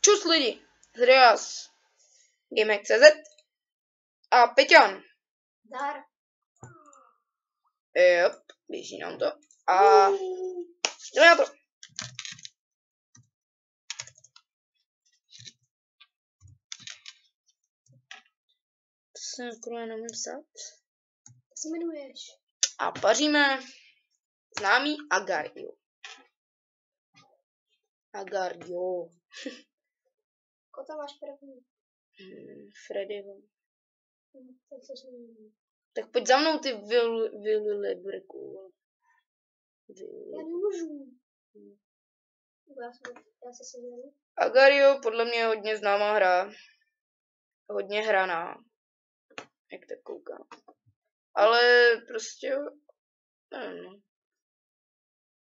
Čus lidi, Zrias, Gamek.cz a Peťan. Dar. Jop, běží nám to. A jdeme na to. To se akorát nemůžu psát. Jak se jmenuješ? A paříme známý Agario. Agario. Kota máš první. Freddyho. Tak se jmenuje. Tak pojď za mnou ty Vililebrku. Já nemůžu. Já se seženu. Agario podle mě je hodně známá hra. Hodně hraná. Jak tak koukám. Ale prostě, nevím, no.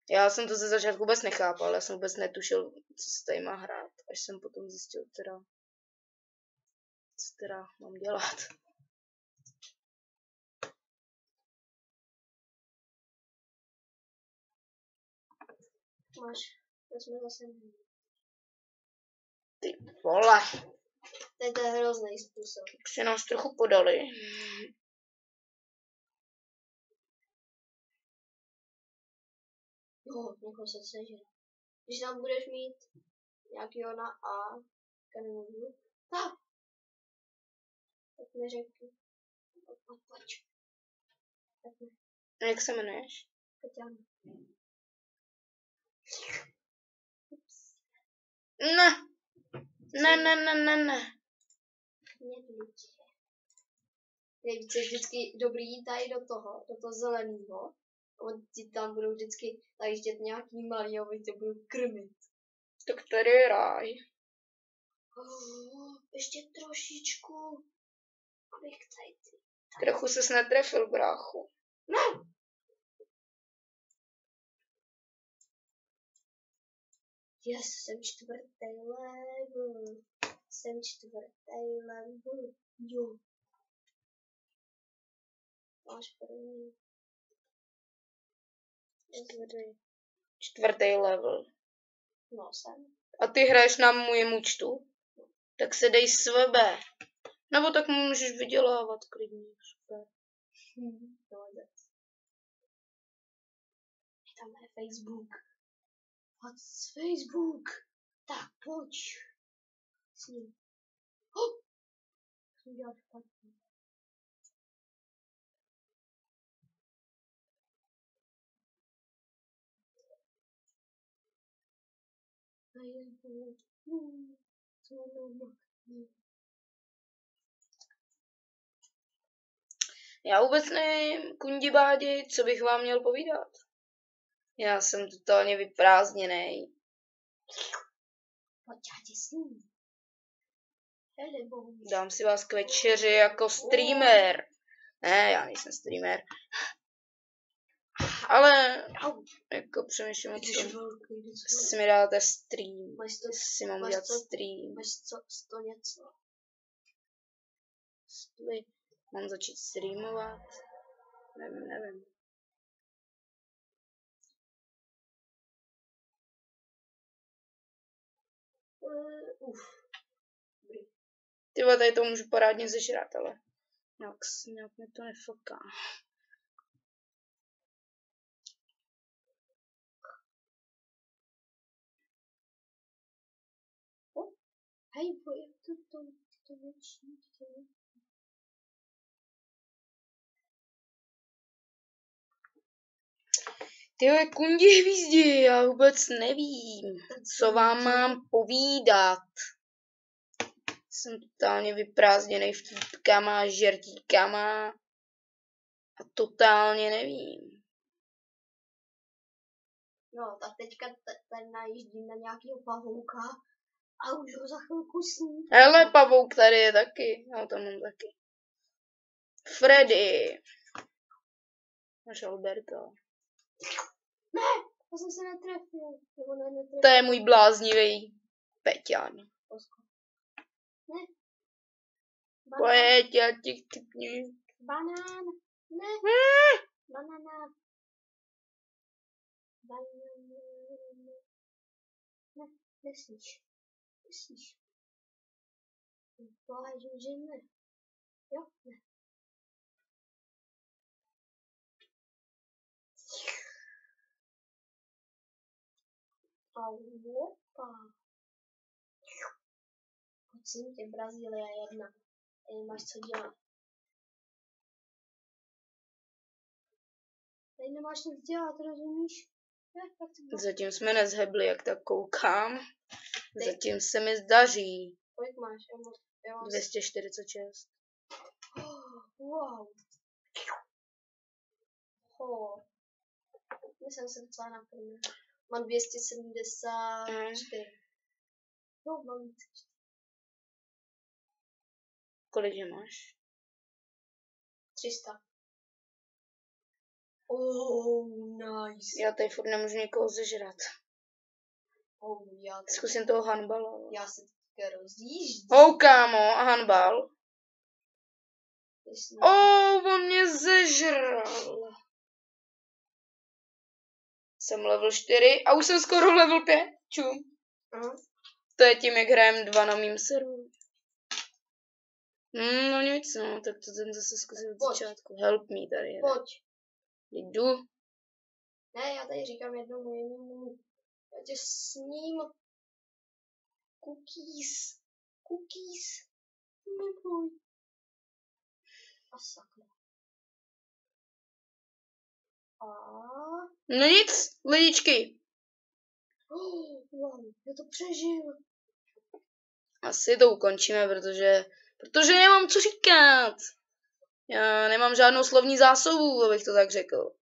Já jsem to ze začátku vůbec nechápal, já jsem vůbec netušil, co se tady má hrát, až jsem potom zjistil teda, co teda mám dělat. Máš, to jsme zase. Ty vole. To je hrozný způsob. Tak si nás trochu podali. Jo, někoho se sežere. Když tam budeš mít nějakýho na A, nemůžu. Tak mi řekni. Pojď. Tak ne. Jak se jmenuješ? Peťan. Ne. Nejvíce vždycky dobrý jít tady do toho zeleného. On ti tam budou vždycky zajíždět nějaký malý a oni tě budou krmit. Tak tady je ráj. Ještě trošičku. Abych tady. Trochu ses netrefil, bráchu. Ne! Yes, jsem čtvrtý level. Jo. Máš první. Čtvrtý level. No, jsem. A ty hraješ na můj účtu? Tak se dej sebe. Nebo tak můžeš vydělávat klidně. Super. Tam je Facebook. What's Facebook? Tak, pojď. S ním. Jsem dělal špatně. Já vůbec nevím, kundibádi, co bych vám měl povídat. Já jsem totálně vyprázdněnej. Pojď, já ti s ním. Dám si vás k večeři jako streamer. Ne, já nejsem streamer. Ale jako přemýšlím o tom, jestli mi dáte stream. Jestli mám udělat stream. Máš to něco. Mám začít streamovat? Nevím. Ty vole, tady to můžu parádně zežrat, ale nějak mi to nefoká. Hej, jak to větší. Tyhle kundi hvízdi, já vůbec nevím, co vám mám povídat. Jsem totálně vyprázdněnej vtípkama, žertíkama a totálně nevím. No, tak teďka tady najíždím na nějakého pavouka a už ho za chvilku sní. Hele, pavouk tady je taky, no tam mám taky. Freddy. Máš Alberta. Ne, to jsem se netrefil. To je můj bláznivý Peťan. Ne. Pojď, já ti chytnu. Banán. Ne. Banana. Ne, nesmíš. Myslíš? Vážu, že ne. Jo, ne. A opa. Pocím tě, Brazílie 1. Tady nemáš co dělat. Tady nemáš nic dělat, rozumíš? Zatím jsme nezhebli, jak tak koukám. Zatím se mi zdaří. Kolik máš? Já mám 246. Wow. Jsem se docela naplnil. Mám 274. No, mám víc. Kolik je máš? 300. Oh, nice. Já tady furt nemůžu někoho zežrat. Já Zkusím toho Hanbala. Já se teďka rozjíždím. Kámo, a Hanbal. On mě zežral. Jsem level 4 a už jsem skoro level 5. Čum. To je tím, jak hrajem 2 na mým serveru. No nic, no, tak to jsem zase zkusil od začátku. Help me tady. Pojď. Jdu. Ne, já tady říkám jednomu. Já tě s ním. Cookies. Neboj. A sakra. No nic, lidičky. Wow, já to přežil. Asi to ukončíme, protože nemám co říkat. Já nemám žádnou slovní zásobu, abych to tak řekl.